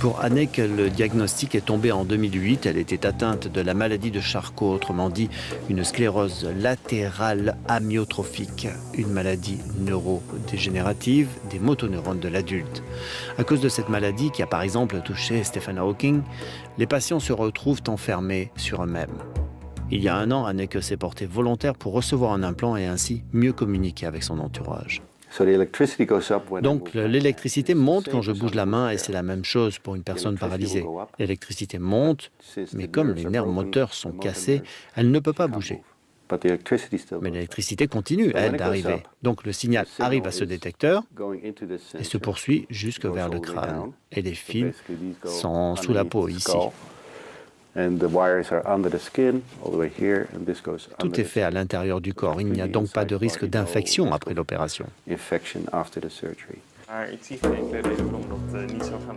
Pour Anek, le diagnostic est tombé en 2008. Elle était atteinte de la maladie de Charcot, autrement dit une sclérose latérale amyotrophique, une maladie neurodégénérative des motoneurones de l'adulte. À cause de cette maladie, qui a par exemple touché Stephen Hawking, les patients se retrouvent enfermés sur eux-mêmes. Il y a un an, Anek s'est portée volontaire pour recevoir un implant et ainsi mieux communiquer avec son entourage. Donc l'électricité monte quand je bouge la main et c'est la même chose pour une personne paralysée. L'électricité monte, mais comme les nerfs moteurs sont cassés, elle ne peut pas bouger. Mais l'électricité continue, elle, d'arriver. Donc le signal arrive à ce détecteur et se poursuit jusque vers le crâne. Et les fils sont sous la peau ici. Tout est fait à l'intérieur du corps. Il n'y a donc pas de risque d'infection après l'opération.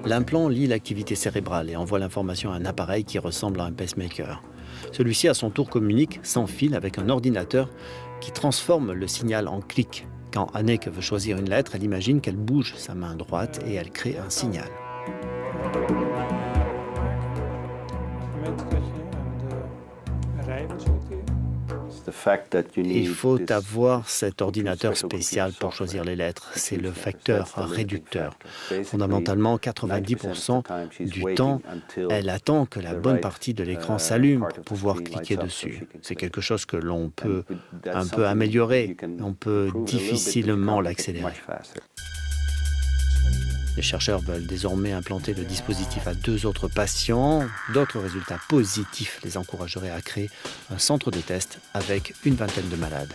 L'implant lit l'activité cérébrale et envoie l'information à un appareil qui ressemble à un pacemaker. Celui-ci, à son tour, communique sans fil avec un ordinateur qui transforme le signal en clic. Quand Anek veut choisir une lettre, elle imagine qu'elle bouge sa main droite et elle crée un signal. Il faut avoir cet ordinateur spécial pour choisir les lettres. C'est le facteur réducteur. Fondamentalement, 90% du temps, elle attend que la bonne partie de l'écran s'allume pour pouvoir cliquer dessus. C'est quelque chose que l'on peut un peu améliorer. On peut difficilement l'accélérer. Les chercheurs veulent désormais implanter le dispositif à 2 autres patients. D'autres résultats positifs les encourageraient à créer un centre de test avec une vingtaine de malades.